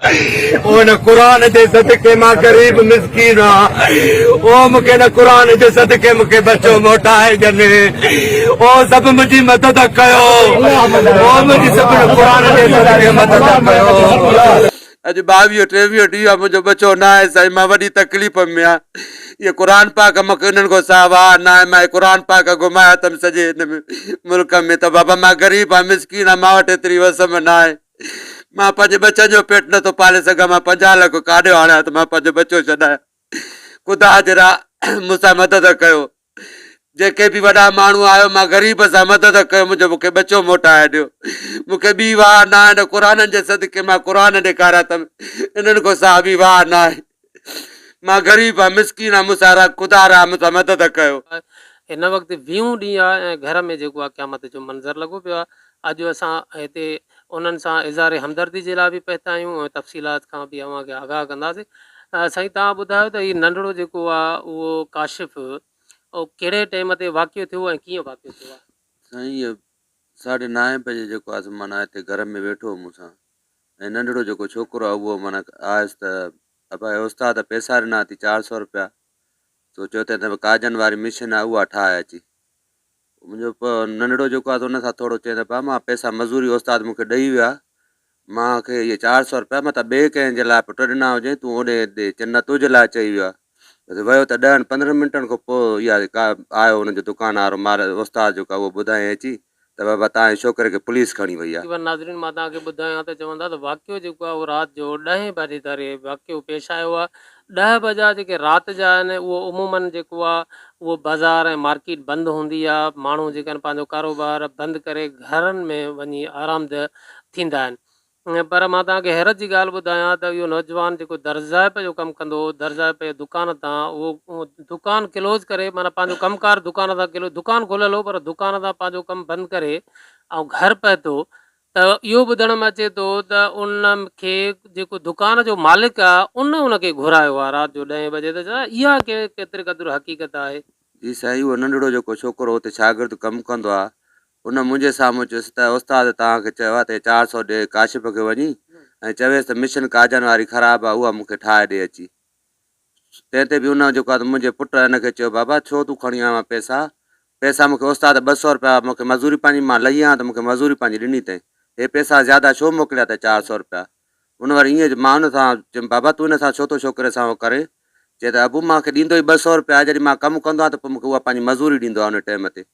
ओ न कुरान जे सदके मां गरीब मिसकीन ओ मूंखे न कुरान जे सदके मूंखे बचो मोटाए ॾियनि ओ सभु मुंहिंजी मदद कयो ओ मुंहिंजी सभिनी कुरान जे सदके मदद कयो। अॼु 22-23 ॾींहं मुंहिंजो बचो न आहे साईं, मां वॾी तकलीफ़ में आहियां। ये कुरान पाक मूंखे उन्हनि खां सावाह न आहे, मां कुरान पाक घुमाया अथमि सॼे हिन में मुल्क में, त बाबा मां ग़रीब आहियां, मिसकीन आहियां, मां वटि एतिरी वसम न आहे। मां पंहिंजे बचनि जो पेट नथो पाले सघां, मां 50 लख काॾियो आणियां त मां पंहिंजो बचो छॾायां। ख़ुदा जरा मूंसां मदद कयो, जेके बि वॾा माण्हू आयो, मां ग़रीब सां मदद कयो, मूंखे बचो मोटाए ॾियो। मूंखे ॿी वाह न आहे, क़ुरान जे सदके मां क़ुरान ॾेखारिया अथमि, इन्हनि खां सां ॿी वाह न आहे। मां ग़रीब आहियां, मिसकीन आहियां, मूंसां ख़ुदा रहा मूंसां मदद कयो। हिन वक़्तु 20 ॾींहं आहे ऐं घर में जेको आहे क़यामत जो मंज़र लॻो पियो आहे। अॼु असां हिते उन्हनि सां इज़हार हमदर्दी जे लाइ बि पहुता आहियूं ऐं तफ़सीलात खां बि अव्हांखे आगाह कंदासीं। साईं तव्हां ॿुधायो त हीउ नंढिड़ो जेको आहे उहो काशिफ़ उहो कहिड़े टाइम ते वाक़ियो थियो ऐं कीअं वाक़ियो थियो आहे? साईं इहो 9:30 बजे जेको आहे माना हिते घर में वेठो मूंसां, ऐं नंढिड़ो जेको छोकिरो आहे उहो माना आयुसि त अबा उस्ताद पैसा ॾिना अथई 400 रुपया, सोचियो त काजनि वारी मशीन आहे उहा ठाहे अची। मुंहिंजो नंढिड़ो जेको आहे त हुन सां थोरो चए त भाउ मां पैसा मज़ूरी उस्ताद मूंखे ॾेई विया, मूंखे इहे 400 रुपया मतिलबु ॿिए कंहिंजे लाइ पुटु ॾिना हुजे, तूं होॾे ॾे चवंदा तुंहिंजे लाइ चई वियो आहे। वियो त 10-15 मिंटनि खां पोइ इहा आयो हुनजो दुकान वारो मार उस्ताद जेको आहे उहो ॿुधाए अची त बाबा तव्हांजे छोकिरे खे पुलिस खणी वई आहे। नाज़रीन मां तव्हांखे ॿुधायां त चवंदा त वाक़ियो जेको आहे उहो राति जो 10 बजे ताईं वाक़ियो पेश आयो आहे। 10 बजा जेके राति जा आहिनि उहो उमूमन जेको आहे उहो बाज़ार ऐं मार्केट बंदि हूंदी आहे, माण्हू जेके आहिनि पंहिंजो कारोबार बंदि करे घरनि में वञी आरामदह थींदा आहिनि। पर मां तव्हांखे हैरत जी ॻाल्हि ॿुधायां त इहो नौजवान जेको दर्ज़ाइप जो कमु कंदो हो, दर्ज़ाइप जे दुकान तां उहो दुकान क्लोज़ करे माना पंहिंजो कमुकारु दुकान तां दुकान खोलियल हो पर दुकान तां पंहिंजो कमु बंदि करे ऐं घर पहुतो त इहो ॿुधण में अचे थो त उन खे जेको दुकान जो मालिक आहे उनखे घुरायो आहे राति जो 10 बजे। त इहा केतिरे क़दुरु हक़ीक़त आहे? जी साईं, उहो नंढिड़ो जेको छोकिरो हुते शागिर्दु कमु कंदो आहे, उन मुंहिंजे साम्हूं चयुसि त उस्ताद तव्हांखे चयो आहे त 400 ॾे काशिफ़ खे वञी ऐं चवेसि त मिशन काजनि वारी ख़राबु आहे, उहा मूंखे ठाहे ॾे अची। तंहिं ते बि उन जेको आहे मुंहिंजे पुटु हिनखे चयो बाबा छो तूं खणी आयो पैसा मूंखे उस्ताद 200 रुपया मूंखे मज़ूरी पंहिंजी मां लही आहियां त मूंखे मज़ूरी पंहिंजी ॾिनी अथई, हे पैसा ज़्यादा छो मोकिलिया अथई 400 रुपया? उन वरी ईअं मां हुन सां चयुमि बाबा तूं हिन सां छो थो छोकिरे सां उहो करे? चए त अबू मूंखे ॾींदो ई 200 रुपया, जॾहिं मां कमु कंदो आहियां त पोइ मूंखे उहा पंहिंजी मज़ूरी ॾींदो आहे उन टाइम ते,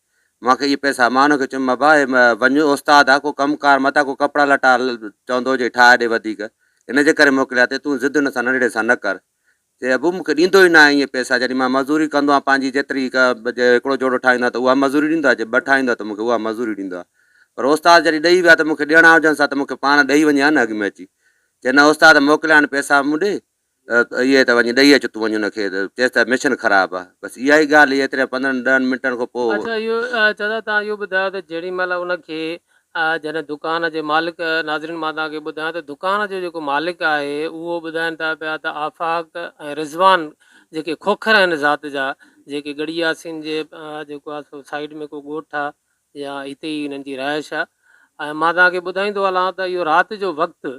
मूंखे इहे पैसा। मां हुनखे चयुमि बाबा वञो उस्ताद आहे, को कमुकारु मथां को कपिड़ा लटा चवंदो हुजे ठाहे ॾे वधीक, हिनजे करे मोकिलिया अथई, तूं ज़िद हुन सां नंढड़े सां न कर। चए अबू मूंखे ॾींदो ई न आहे इहे पैसा, जॾहिं मां मज़ूरी कंदो आहियां पंहिंजी जेतिरी हिकिड़ो जोड़ो ठाहींदो आहे त उहा मज़ूरी ॾींदो आहे, जे 2 ठाहींदो आहे त मूंखे उहा मज़ूरी ॾींदो आहे। पर उस्ताद जॾहिं ॾेई विया त मूंखे ॾियणा हुजनि सां त मूंखे पाण ॾेई वञे हा न अॻु में अची। चए न उस्ताद मोकिलिया आहिनि पैसा मूं ॾे, इहे त वञी ॾेई अचु तूं वञी हुनखे, चएसि त मिशन ख़राबु आहे। बसि इहा ई ॻाल्हि, एतिरे 15-10 मिंटनि खां पोइ। अच्छा, इहो चवंदा तव्हां इहो ॿुधायो त जेॾी महिल उनखे जॾहिं दुकान जे मालिक, नाज़रीन मां तव्हांखे ॿुधायां त दुकान जो जेको मालिक आहे उहो ॿुधाइनि था पिया त आफ़ाक़ ऐं रिज़वान जेके खोखर आहिनि ज़ात जा, जेके गढ़ी यासीन जे जेको आहे साइड में को ॻोठु आहे या हिते ई हिननि जी रहाइश आहे। ऐं मां तव्हांखे ॿुधाईंदो हलां त इहो राति जो वक़्तु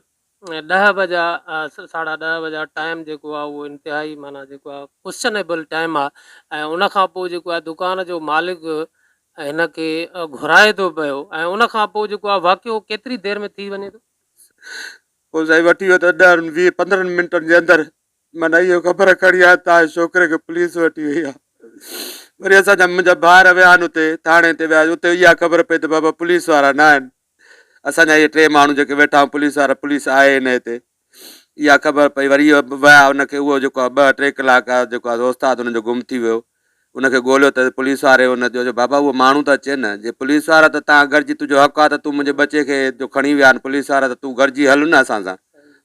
10 बजा 10:30 बजा टाइम जेको आहे उहो इंतिहाई माना जेको आहे क्वेश्चनेबल टाइम आहे। ऐं उनखां पोइ जेको आहे दुकान जो मालिक हिन खे घुराए थो पियो ऐं उनखां पोइ जेको आहे वाक़ियो केतिरी देरि में थी वञे थो? पोइ साईं वठी वियो त 10-20-15 मिंटनि जे अंदरि माना इहो ख़बर खणी आहे तव्हांजे छोकिरे खे पुलिस वठी वई आहे। वरी असांजा मुंहिंजा ॿार विया आहिनि उते थाणे ते विया, उते इहा ख़बर पई त बाबा पुलिस वारा न आहिनि, असांजा इहे 3 माण्हू जेके वेठा आहियूं पुलिस वारा, पुलिस आहे न हिते, इहा ख़बर पई। वरी इहो विया हुनखे, उहो जेको आहे 2-3 कलाक जेको आहे उस्ताद हुनजो गुम थी वियो, उनखे ॻोल्हियो त पुलिस वारे हुनजो बाबा उहो माण्हू त अचे न, जे पुलिस वारा त तव्हां गॾिजी तुंहिंजो हक़ु आहे त तूं मुंहिंजे बचे खे जो खणी विया आहिनि पुलिस वारा त तूं गॾिजी हल न असां सां,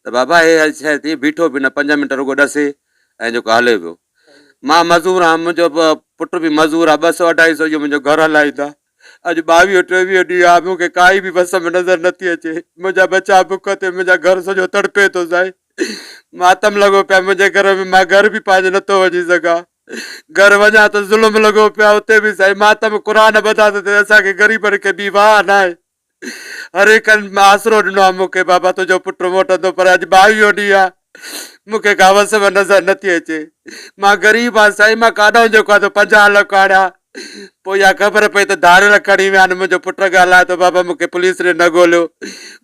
त बाबा हे शइ थी बीठो बि न 5 मिंट रुॻो ॾसे ऐं जेको हले पियो। मां मज़ूर आहियां, मुंहिंजो पुटु बि मज़ूर आहे, 200-250 इहो मुंहिंजो घरु हलाईंदा। अॼु 22-23 ॾींहं आहे, मूंखे काई बि बस में नज़र नथी अचे, मुंहिंजा बचा बुख ते, मुंहिंजा घर सॼो तड़पे थो साईं, मातम लॻो पिया मुंहिंजे घर में, मां घर बि पंहिंजो नथो वञी सघां, घर वञा त ज़ुल्म लॻो पिया उते बि साईं, मातम क़ुरान बदा त असांखे ग़रीबनि खे बि वाह न आहे। हर एक आसरो ॾिनो आहे मूंखे बाबा तुंहिंजो पुटु मोटंदो पर अॼु 22 ॾींहुं आहे मूंखे का वस में नज़र नथी अचे मां ग़रीब आहियां साईं मां काॾां जेको आहे 50 लख आणिया पोइ इहा ख़बर पई त धाड़ेल खणी विया आहिनि मुंहिंजो पुटु ॻाल्हाए थो बाबा मूंखे पुलिस ने न ॻोल्हियो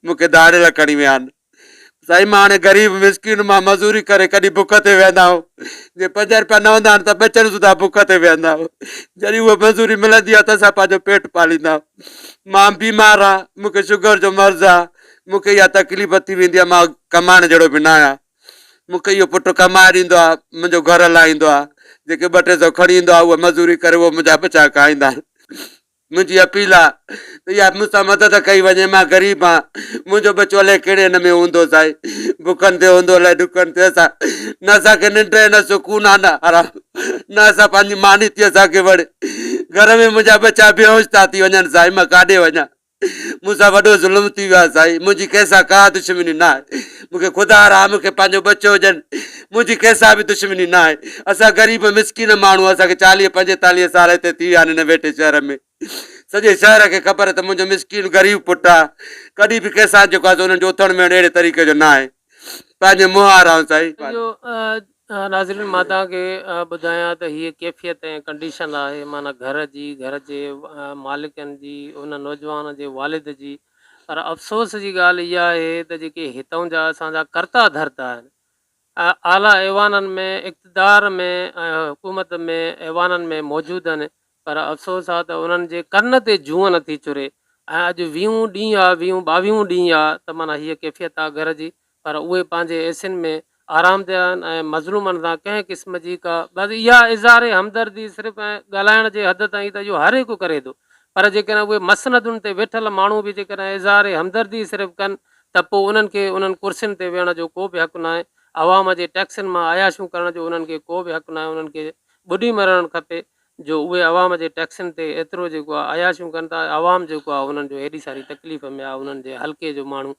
मूंखे धाड़ेल खणी विया आहिनि साईं मां हाणे ग़रीब मिसकिन मां मज़ूरी करे कॾहिं बुख ते वेहंदा आहियूं जे 5 रुपया न हूंदा आहिनि त बचनि सुधा बुख ते वेहंदा आहियूं जॾहिं उहा मज़ूरी मिलंदी आहे त असां पंहिंजो पेट पालींदा आहियूं मां बीमार आहियां मूंखे शुगर जो मर्ज़ु आहे मूंखे इहा तकलीफ़ थी वेंदी आहे मां कमाइण जहिड़ो बि न आहियां मूंखे इहो पुटु कमाए ॾींदो आहे मुंहिंजो घर हलाईंदो आहे जेके 2-300 खणी ईंदो आहे उहा मज़ूरी करे उहो मुंहिंजा बचा खाईंदा आहिनि मुंहिंजी अपील आहे त इहा मूंसां मदद कई वञे मां ग़रीब आहियां मुंहिंजो बचो अलाए कहिड़े हिन में हूंदो साईं बुखनि ते हूंदो अलाए ॾुकनि ते असां न असांखे निंड न सुकून आहे न आराम न असां पंहिंजी मानी थी असांखे वणे घर में मुंहिंजा बचा बेहोश था थी वञनि साईं मां काॾे वञा मूंसां वॾो ज़ुल्म थी वियो आहे साईं मुंहिंजी कंहिंसां का दुश्मनी न आहे मूंखे ख़ुदा आहे मूंखे पंहिंजो बचो हुजनि मुंहिंजी कंहिंसां बि दुश्मनी न आहे असां ग़रीब मिसकिन माण्हू असांखे 40-45 साल हिते थी विया आहिनि हिन वेठे शहर में सॼे शहर खे ख़बर आहे त मुंहिंजो मिसकिन ग़रीब पुटु आहे कॾहिं बि कंहिंसां जेको आहे हुननि जो उथण में अहिड़े तरीक़े जो न आहे पंहिंजे मुहार आहियूं साईं जो नाज़रीन मां तव्हांखे ॿुधायां त हीअ कैफ़ियत ऐं कंडीशन आहे माना घर जी घर जे मालिकनि जी उन नौजवान जे वालिद जी पर अफ़सोस जी ॻाल्हि इहा आहे त जेके हितां जा असांजा कर्ता धर्ता आहिनि आला ऐवाननि में इक़्तिदार में हुकूमत में ऐवाननि में मौजूदु आहिनि पर अफ़सोस आहे त उन्हनि जे कन ते जूअं नथी चुरे ऐं अॼु 20 ॾींहं आहे 22 ॾींहं आहे त माना हीअ कैफ़ियत आहे घर जी पर उहे पंहिंजे एसिन में आराम ते आहिनि ऐं मज़लूमनि सां कंहिं क़िस्म जी का बसि इहा इज़ारे हमदर्दी सिर्फ़ु ऐं ॻाल्हाइण जे हद ताईं त इहो हर हिकु करे थो पर जेकॾहिं उहे मसनदुनि ते वेठल माण्हू बि जेकॾहिं इज़ारे हमदर्दी सिर्फ़ु कनि त पोइ उन्हनि खे उन्हनि कुर्सियुनि ते वेहण जो को बि हक़ु न आहे आवाम जे टैक्सनि मां आयाशूं करण जो उन्हनि खे को बि हक़ु न आहे उन्हनि खे ॿुॾी मरणु खपे जो उहे आवाम जे टैक्सनि ते एतिरो जेको आहे आयाशूं कनि था आवाम जेको आहे उन्हनि जो हेॾी सारी तकलीफ़ में आहे उन्हनि जे हल्के जो माण्हू